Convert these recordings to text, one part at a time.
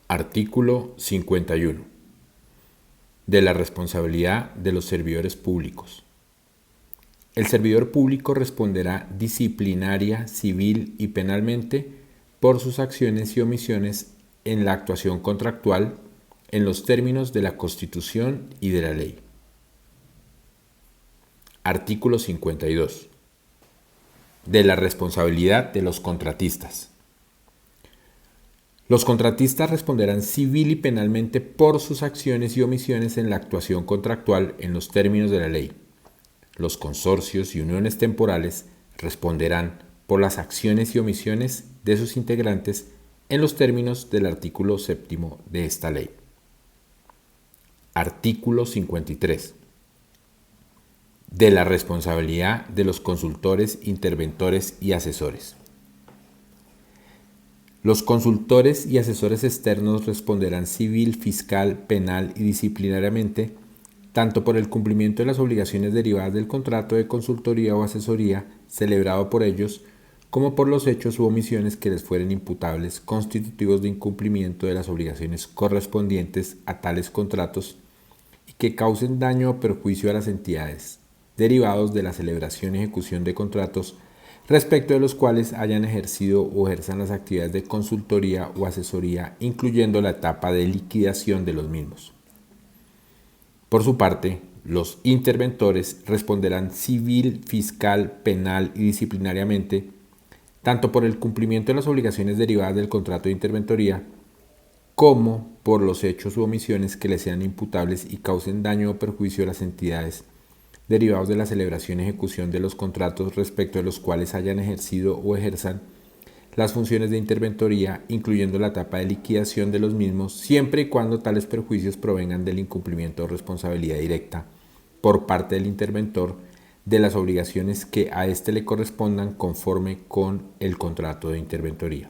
Artículo 51. De la responsabilidad de los servidores públicos. El servidor público responderá disciplinaria, civil y penalmente por sus acciones y omisiones en la actuación contractual en los términos de la Constitución y de la ley. Artículo 52. De la responsabilidad de los contratistas. Los contratistas responderán civil y penalmente por sus acciones y omisiones en la actuación contractual en los términos de la ley. Los consorcios y uniones temporales responderán por las acciones y omisiones de sus integrantes en los términos del artículo 7º de esta ley. Artículo 53. De la responsabilidad de los consultores, interventores y asesores. Los consultores y asesores externos responderán civil, fiscal, penal y disciplinariamente tanto por el cumplimiento de las obligaciones derivadas del contrato de consultoría o asesoría celebrado por ellos, como por los hechos u omisiones que les fueren imputables constitutivos de incumplimiento de las obligaciones correspondientes a tales contratos y que causen daño o perjuicio a las entidades derivados de la celebración y ejecución de contratos respecto de los cuales hayan ejercido o ejerzan las actividades de consultoría o asesoría, incluyendo la etapa de liquidación de los mismos. Por su parte, los interventores responderán civil, fiscal, penal y disciplinariamente, tanto por el cumplimiento de las obligaciones derivadas del contrato de interventoría, como por los hechos u omisiones que les sean imputables y causen daño o perjuicio a las entidades derivados de la celebración y ejecución de los contratos respecto de los cuales hayan ejercido o ejerzan las funciones de interventoría, incluyendo la etapa de liquidación de los mismos, siempre y cuando tales perjuicios provengan del incumplimiento o responsabilidad directa por parte del interventor de las obligaciones que a éste le correspondan conforme con el contrato de interventoría.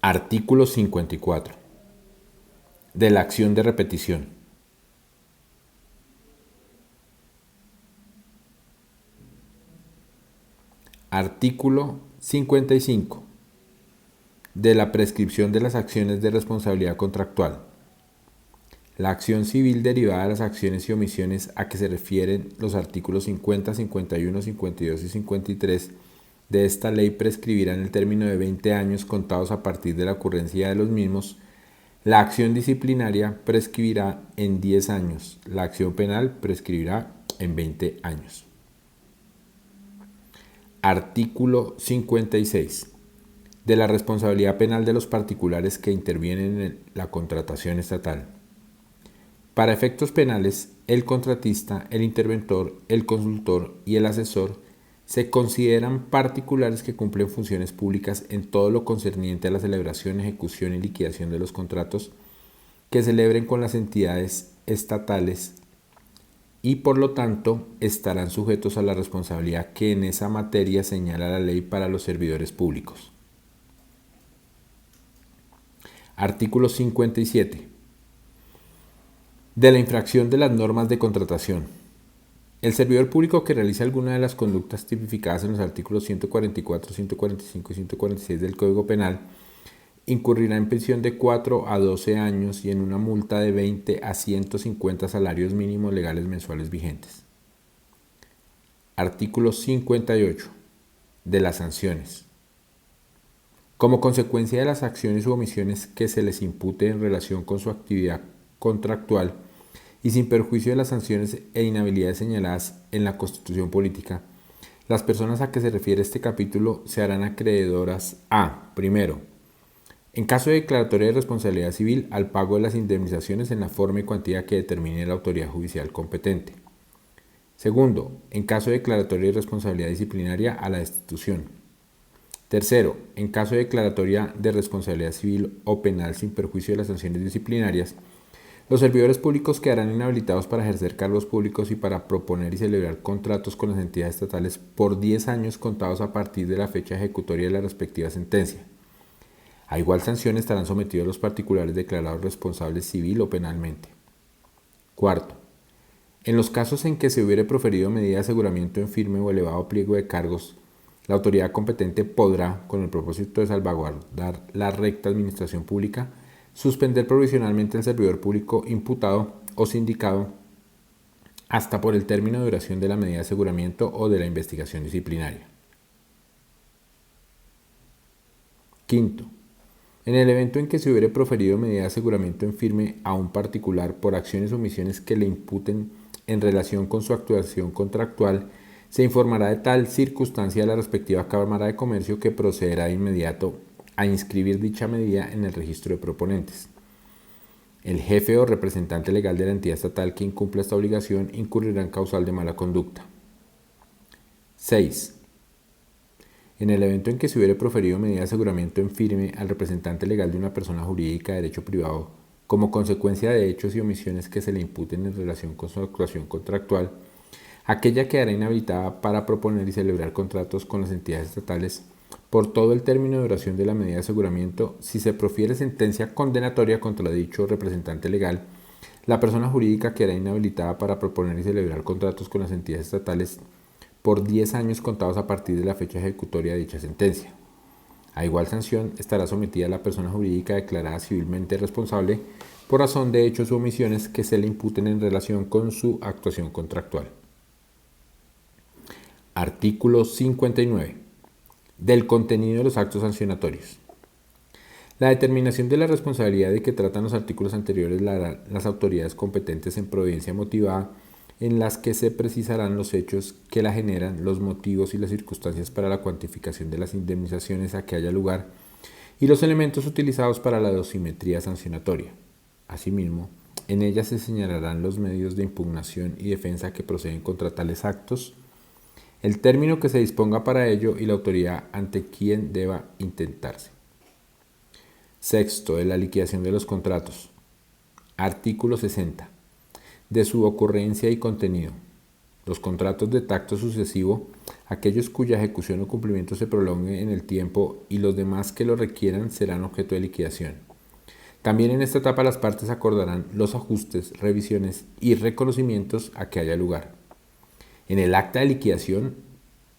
Artículo 54. De la acción de repetición. Artículo 55. De la prescripción de las acciones de responsabilidad contractual. La acción civil derivada de las acciones y omisiones a que se refieren los artículos 50, 51, 52 y 53 de esta ley prescribirá en el término de 20 años contados a partir de la ocurrencia de los mismos. La acción disciplinaria prescribirá en 10 años. La acción penal prescribirá en 20 años. Artículo 56. De la responsabilidad penal de los particulares que intervienen en la contratación estatal. Para efectos penales, el contratista, el interventor, el consultor y el asesor se consideran particulares que cumplen funciones públicas en todo lo concerniente a la celebración, ejecución y liquidación de los contratos que celebren con las entidades estatales y por lo tanto estarán sujetos a la responsabilidad que en esa materia señala la ley para los servidores públicos. Artículo 57. De la infracción de las normas de contratación. El servidor público que realice alguna de las conductas tipificadas en los artículos 144, 145 y 146 del Código Penal incurrirá en prisión de 4 a 12 años y en una multa de 20 a 150 salarios mínimos legales mensuales vigentes. Artículo 58. De las sanciones. Como consecuencia de las acciones u omisiones que se les impute en relación con su actividad contractual y sin perjuicio de las sanciones e inhabilidades señaladas en la Constitución Política, las personas a que se refiere este capítulo se harán acreedoras a, primero, en caso de declaratoria de responsabilidad civil, al pago de las indemnizaciones en la forma y cuantía que determine la autoridad judicial competente. Segundo, en caso de declaratoria de responsabilidad disciplinaria, a la destitución. Tercero, en caso de declaratoria de responsabilidad civil o penal sin perjuicio de las sanciones disciplinarias, los servidores públicos quedarán inhabilitados para ejercer cargos públicos y para proponer y celebrar contratos con las entidades estatales por 10 años contados a partir de la fecha ejecutoria de la respectiva sentencia. A igual sanción estarán sometidos los particulares declarados responsables civil o penalmente. Cuarto, en los casos en que se hubiere proferido medida de aseguramiento en firme o elevado pliego de cargos, La autoridad competente podrá, con el propósito de salvaguardar la recta administración pública, suspender provisionalmente al servidor público imputado o sindicado hasta por el término de duración de la medida de aseguramiento o de la investigación disciplinaria. Quinto, en el evento en que se hubiere proferido medida de aseguramiento en firme a un particular por acciones o omisiones que le imputen en relación con su actuación contractual, se informará de tal circunstancia a la respectiva Cámara de Comercio que procederá de inmediato a inscribir dicha medida en el registro de proponentes. El jefe o representante legal de la entidad estatal que incumpla esta obligación incurrirá en causal de mala conducta. 6. En el evento en que se hubiere proferido medida de aseguramiento en firme al representante legal de una persona jurídica de derecho privado como consecuencia de hechos y omisiones que se le imputen en relación con su actuación contractual, aquella quedará inhabilitada para proponer y celebrar contratos con las entidades estatales por todo el término de duración de la medida de aseguramiento. Si se profiere sentencia condenatoria contra dicho representante legal, la persona jurídica quedará inhabilitada para proponer y celebrar contratos con las entidades estatales por 10 años contados a partir de la fecha ejecutoria de dicha sentencia. A igual sanción estará sometida la persona jurídica declarada civilmente responsable por razón de hechos u omisiones que se le imputen en relación con su actuación contractual. Artículo 59. Del contenido de los actos sancionatorios. La determinación de la responsabilidad de que tratan los artículos anteriores la harán las autoridades competentes en providencia motivada, en las que se precisarán los hechos que la generan, los motivos y las circunstancias para la cuantificación de las indemnizaciones a que haya lugar y los elementos utilizados para la dosimetría sancionatoria. Asimismo, en ella se señalarán los medios de impugnación y defensa que proceden contra tales actos, el término que se disponga para ello y la autoridad ante quien deba intentarse. Sexto, de la liquidación de los contratos. Artículo 60. De su ocurrencia y contenido. Los contratos de tacto sucesivo, aquellos cuya ejecución o cumplimiento se prolongue en el tiempo y los demás que lo requieran serán objeto de liquidación. También en esta etapa las partes acordarán los ajustes, revisiones y reconocimientos a que haya lugar. En el acta de liquidación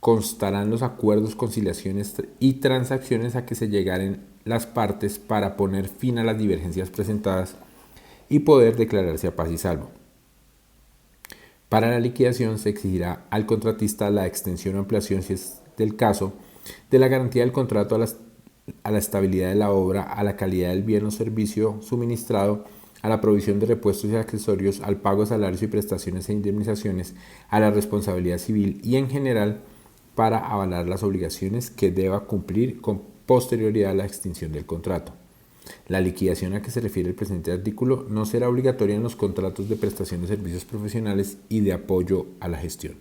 constarán los acuerdos, conciliaciones y transacciones a que se llegaren las partes para poner fin a las divergencias presentadas y poder declararse a paz y salvo. Para la liquidación se exigirá al contratista la extensión o ampliación, si es del caso, de la garantía del contrato a la estabilidad de la obra, a la calidad del bien o servicio suministrado, a la provisión de repuestos y accesorios, al pago de salarios y prestaciones e indemnizaciones, a la responsabilidad civil y en general para avalar las obligaciones que deba cumplir con posterioridad a la extinción del contrato. La liquidación a que se refiere el presente artículo no será obligatoria en los contratos de prestación de servicios profesionales y de apoyo a la gestión.